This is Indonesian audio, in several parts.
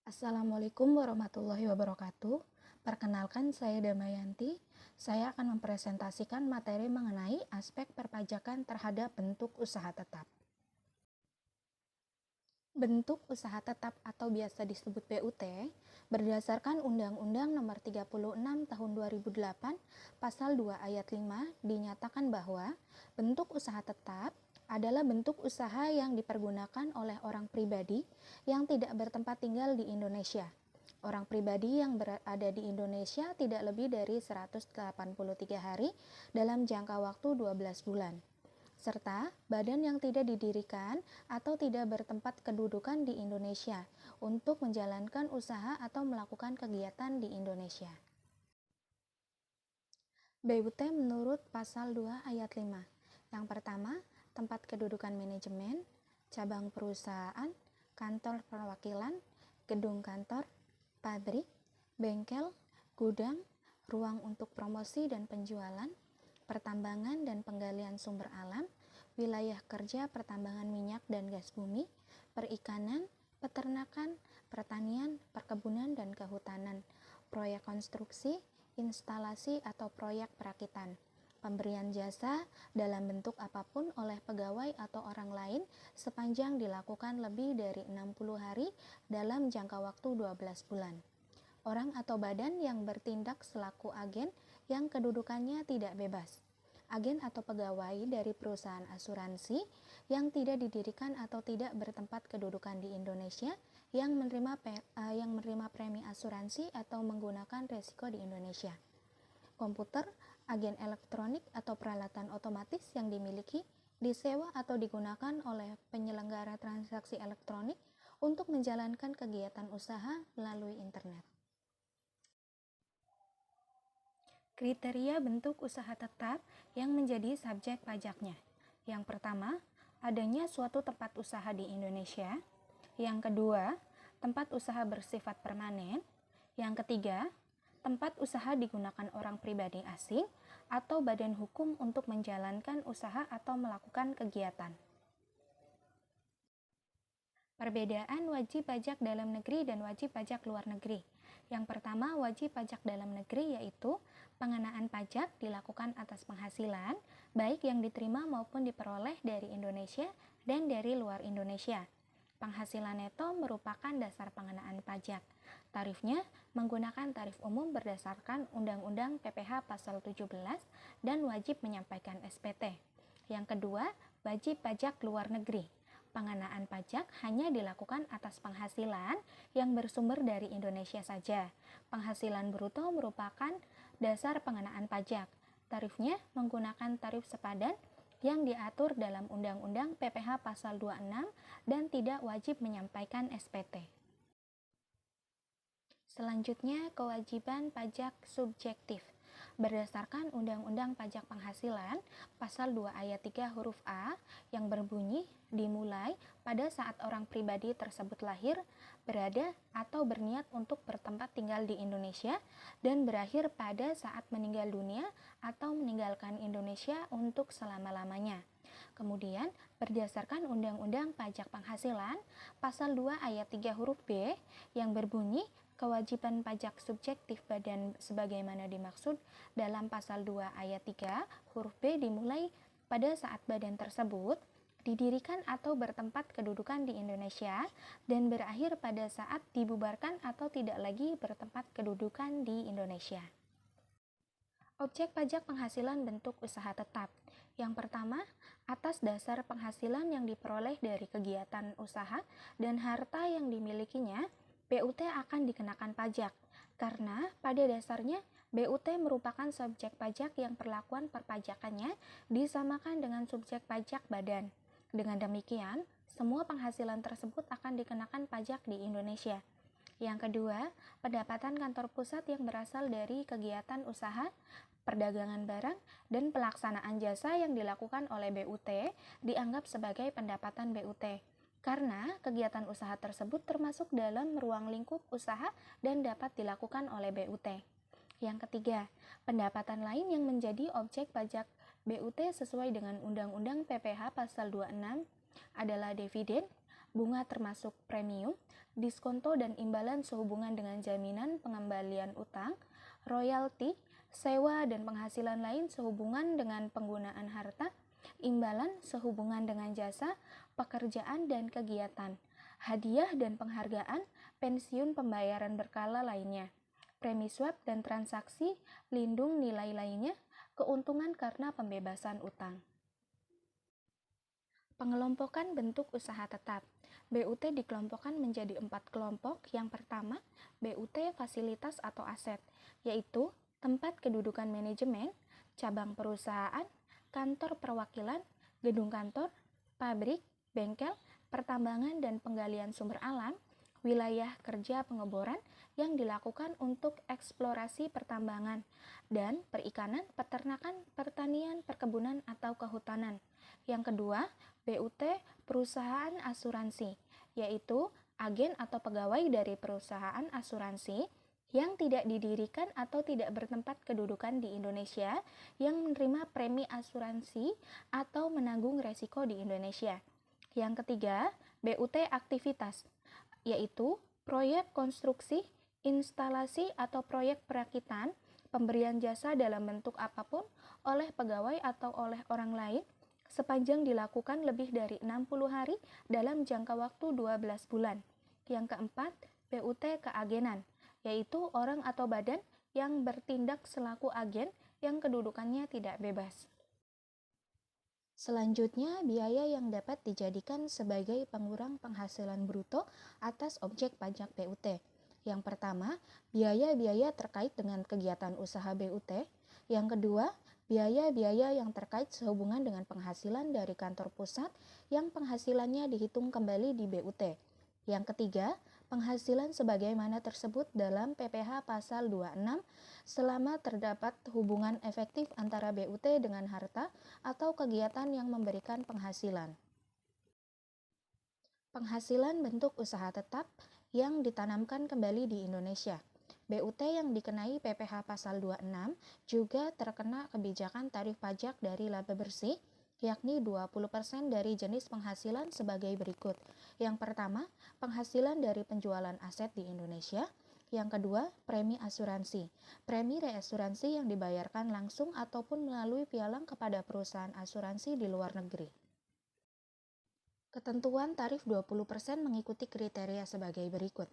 Assalamualaikum warahmatullahi wabarakatuh. Perkenalkan, saya Damayanti. Saya akan mempresentasikan materi mengenai aspek perpajakan terhadap bentuk usaha tetap. Bentuk usaha tetap atau biasa disebut BUT berdasarkan Undang-Undang Nomor 36 Tahun 2008 Pasal 2 Ayat 5 dinyatakan bahwa bentuk usaha tetap adalah bentuk usaha yang dipergunakan oleh orang pribadi yang tidak bertempat tinggal di Indonesia. Orang pribadi yang berada di Indonesia tidak lebih dari 183 hari dalam jangka waktu 12 bulan. Serta badan yang tidak didirikan atau tidak bertempat kedudukan di Indonesia untuk menjalankan usaha atau melakukan kegiatan di Indonesia. BUT menurut Pasal 2 Ayat 5. Yang pertama, tempat kedudukan manajemen, cabang perusahaan, kantor perwakilan, gedung kantor, pabrik, bengkel, gudang, ruang untuk promosi dan penjualan, pertambangan dan penggalian sumber alam, wilayah kerja pertambangan minyak dan gas bumi, perikanan, peternakan, pertanian, perkebunan dan kehutanan, proyek konstruksi, instalasi atau proyek perakitan, pemberian jasa dalam bentuk apapun oleh pegawai atau orang lain sepanjang dilakukan lebih dari 60 hari dalam jangka waktu 12 bulan. Orang atau badan yang bertindak selaku agen yang kedudukannya tidak bebas. Agen atau pegawai dari perusahaan asuransi yang tidak didirikan atau tidak bertempat kedudukan di Indonesia yang menerima premi asuransi atau menggunakan resiko di Indonesia. Komputer, agen elektronik atau peralatan otomatis yang dimiliki, disewa atau digunakan oleh penyelenggara transaksi elektronik untuk menjalankan kegiatan usaha melalui internet. Kriteria bentuk usaha tetap yang menjadi subjek pajaknya. Yang pertama, adanya suatu tempat usaha di Indonesia. Yang kedua, tempat usaha bersifat permanen. Yang ketiga, tempat usaha digunakan orang pribadi asing atau badan hukum untuk menjalankan usaha atau melakukan kegiatan. Perbedaan wajib pajak dalam negeri dan wajib pajak luar negeri. Yang pertama, wajib pajak dalam negeri yaitu pengenaan pajak dilakukan atas penghasilan, baik yang diterima maupun diperoleh dari Indonesia dan dari luar Indonesia. Penghasilan neto merupakan dasar pengenaan pajak. Tarifnya menggunakan tarif umum berdasarkan Undang-Undang PPh Pasal 17 dan wajib menyampaikan SPT. Yang kedua, wajib pajak luar negeri. Pengenaan pajak hanya dilakukan atas penghasilan yang bersumber dari Indonesia saja. Penghasilan bruto merupakan dasar pengenaan pajak. Tarifnya menggunakan tarif sepadan yang diatur dalam Undang-Undang PPh Pasal 26 dan tidak wajib menyampaikan SPT. Selanjutnya, kewajiban pajak subjektif. Berdasarkan Undang-Undang Pajak Penghasilan Pasal 2 Ayat 3 huruf A yang berbunyi dimulai pada saat orang pribadi tersebut lahir, berada atau berniat untuk bertempat tinggal di Indonesia dan berakhir pada saat meninggal dunia atau meninggalkan Indonesia untuk selama-lamanya. Kemudian, berdasarkan Undang-Undang Pajak Penghasilan Pasal 2 Ayat 3 huruf B yang berbunyi kewajiban pajak subjektif badan sebagaimana dimaksud dalam Pasal 2 Ayat 3 huruf B dimulai pada saat badan tersebut didirikan atau bertempat kedudukan di Indonesia dan berakhir pada saat dibubarkan atau tidak lagi bertempat kedudukan di Indonesia. Objek pajak penghasilan bentuk usaha tetap. Yang pertama, atas dasar penghasilan yang diperoleh dari kegiatan usaha dan harta yang dimilikinya, BUT akan dikenakan pajak, karena pada dasarnya BUT merupakan subjek pajak yang perlakuan perpajakannya disamakan dengan subjek pajak badan. Dengan demikian, semua penghasilan tersebut akan dikenakan pajak di Indonesia. Yang kedua, pendapatan kantor pusat yang berasal dari kegiatan usaha, perdagangan barang, dan pelaksanaan jasa yang dilakukan oleh BUT dianggap sebagai pendapatan BUT. Karena kegiatan usaha tersebut termasuk dalam ruang lingkup usaha dan dapat dilakukan oleh BUT. Yang ketiga, pendapatan lain yang menjadi objek pajak BUT sesuai dengan Undang-Undang PPh Pasal 26 adalah dividen, bunga termasuk premium, diskonto dan imbalan sehubungan dengan jaminan pengembalian utang, royalti, sewa dan penghasilan lain sehubungan dengan penggunaan harta, imbalan sehubungan dengan jasa, pekerjaan dan kegiatan, hadiah dan penghargaan, pensiun pembayaran berkala lainnya, premi swap dan transaksi, lindung nilai lainnya, keuntungan karena pembebasan utang. Pengelompokan bentuk usaha tetap. BUT dikelompokkan menjadi 4 kelompok. Yang pertama, BUT fasilitas atau aset, yaitu tempat kedudukan manajemen, cabang perusahaan, kantor perwakilan, gedung kantor, pabrik, bengkel, pertambangan dan penggalian sumber alam, wilayah kerja pengeboran yang dilakukan untuk eksplorasi pertambangan dan perikanan, peternakan, pertanian, perkebunan atau kehutanan. Yang kedua, BUT perusahaan asuransi, yaitu agen atau pegawai dari perusahaan asuransi yang tidak didirikan atau tidak bertempat kedudukan di Indonesia yang menerima premi asuransi atau menanggung resiko di Indonesia. Yang ketiga, BUT aktivitas, yaitu proyek konstruksi, instalasi atau proyek perakitan, pemberian jasa dalam bentuk apapun oleh pegawai atau oleh orang lain sepanjang dilakukan lebih dari 60 hari dalam jangka waktu 12 bulan. Yang keempat, BUT keagenan, yaitu orang atau badan yang bertindak selaku agen yang kedudukannya tidak bebas. Selanjutnya, biaya yang dapat dijadikan sebagai pengurang penghasilan bruto atas objek pajak BUT. Yang pertama, biaya-biaya terkait dengan kegiatan usaha BUT. Yang kedua, biaya-biaya yang terkait sehubungan dengan penghasilan dari kantor pusat yang penghasilannya dihitung kembali di BUT. Yang ketiga, penghasilan sebagaimana tersebut dalam PPh pasal 26 selama terdapat hubungan efektif antara BUT dengan harta atau kegiatan yang memberikan penghasilan. Penghasilan bentuk usaha tetap yang ditanamkan kembali di Indonesia. BUT yang dikenai PPh pasal 26 juga terkena kebijakan tarif pajak dari laba bersih, yakni 20% dari jenis penghasilan sebagai berikut. Yang pertama, penghasilan dari penjualan aset di Indonesia. Yang kedua, premi asuransi. Premi reasuransi yang dibayarkan langsung ataupun melalui pialang kepada perusahaan asuransi di luar negeri. Ketentuan tarif 20% mengikuti kriteria sebagai berikut.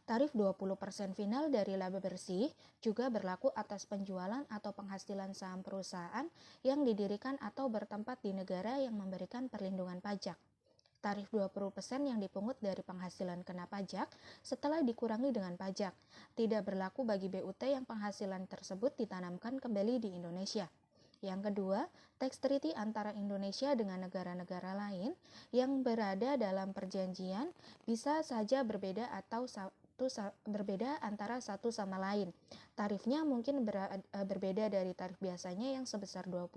Tarif 20% final dari laba bersih juga berlaku atas penjualan atau penghasilan saham perusahaan yang didirikan atau bertempat di negara yang memberikan perlindungan pajak. Tarif 20% yang dipungut dari penghasilan kena pajak setelah dikurangi dengan pajak tidak berlaku bagi BUT yang penghasilan tersebut ditanamkan kembali di Indonesia. Yang kedua, tax treaty antara Indonesia dengan negara-negara lain yang berada dalam perjanjian bisa saja berbeda atau berbeda antara satu sama lain. Tarifnya mungkin berbeda dari tarif biasanya yang sebesar 20%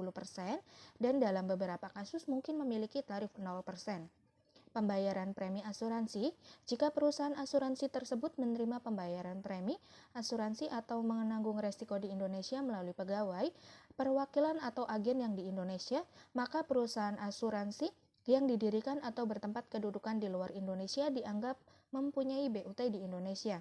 dan dalam beberapa kasus mungkin memiliki tarif 0%. Pembayaran premi asuransi, jika perusahaan asuransi tersebut menerima pembayaran premi asuransi atau menanggung resiko di Indonesia melalui pegawai, perwakilan atau agen yang di Indonesia, maka perusahaan asuransi yang didirikan atau bertempat kedudukan di luar Indonesia dianggap mempunyai BUT di Indonesia.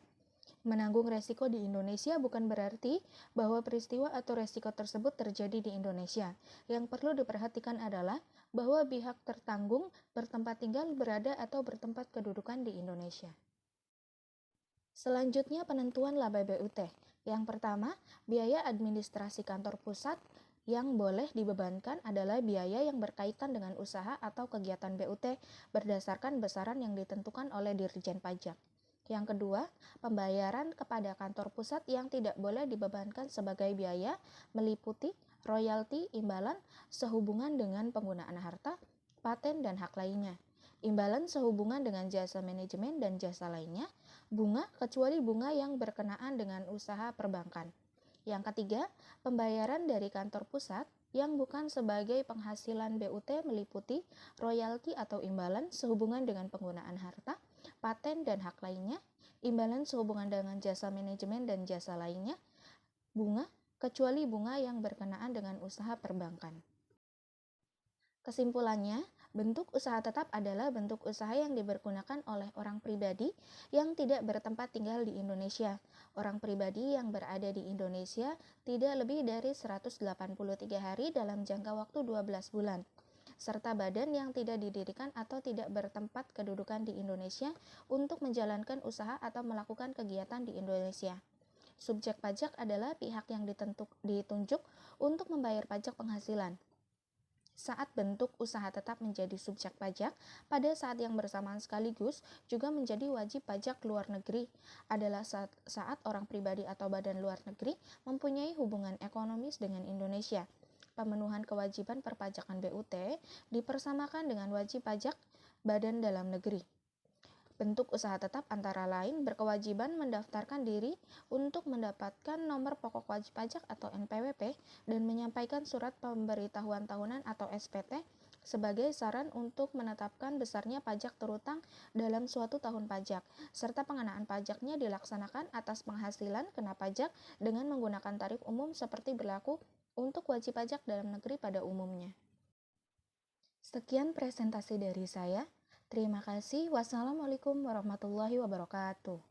Menanggung resiko di Indonesia bukan berarti bahwa peristiwa atau resiko tersebut terjadi di Indonesia. Yang perlu diperhatikan adalah bahwa pihak tertanggung bertempat tinggal, berada atau bertempat kedudukan di Indonesia. Selanjutnya, penentuan laba BUT. Yang pertama, biaya administrasi kantor pusat yang boleh dibebankan adalah biaya yang berkaitan dengan usaha atau kegiatan BUT berdasarkan besaran yang ditentukan oleh Dirjen Pajak. Yang kedua, pembayaran kepada kantor pusat yang tidak boleh dibebankan sebagai biaya meliputi royalti, imbalan sehubungan dengan penggunaan harta, paten, dan hak lainnya. Imbalan sehubungan dengan jasa manajemen dan jasa lainnya, bunga kecuali bunga yang berkenaan dengan usaha perbankan. Yang ketiga, pembayaran dari kantor pusat yang bukan sebagai penghasilan BUT meliputi royalti atau imbalan sehubungan dengan penggunaan harta, paten dan hak lainnya, imbalan sehubungan dengan jasa manajemen dan jasa lainnya, bunga kecuali bunga yang berkenaan dengan usaha perbankan. Kesimpulannya, Bentuk usaha tetap adalah bentuk usaha yang dipergunakan oleh orang pribadi yang tidak bertempat tinggal di Indonesia. Orang pribadi yang berada di Indonesia tidak lebih dari 183 hari dalam jangka waktu 12 bulan. Serta badan yang tidak didirikan atau tidak bertempat kedudukan di Indonesia untuk menjalankan usaha atau melakukan kegiatan di Indonesia. Subjek pajak adalah pihak yang ditunjuk untuk membayar pajak penghasilan. Saat bentuk usaha tetap menjadi subjek pajak, pada saat yang bersamaan sekaligus juga menjadi wajib pajak luar negeri adalah saat orang pribadi atau badan luar negeri mempunyai hubungan ekonomis dengan Indonesia. Pemenuhan kewajiban perpajakan BUT dipersamakan dengan wajib pajak badan dalam negeri. Bentuk usaha tetap antara lain berkewajiban mendaftarkan diri untuk mendapatkan nomor pokok wajib pajak atau NPWP dan menyampaikan surat pemberitahuan tahunan atau SPT sebagai saran untuk menetapkan besarnya pajak terutang dalam suatu tahun pajak, serta pengenaan pajaknya dilaksanakan atas penghasilan kena pajak dengan menggunakan tarif umum seperti berlaku untuk wajib pajak dalam negeri pada umumnya. Sekian presentasi dari saya. Terima kasih. Wassalamualaikum warahmatullahi wabarakatuh.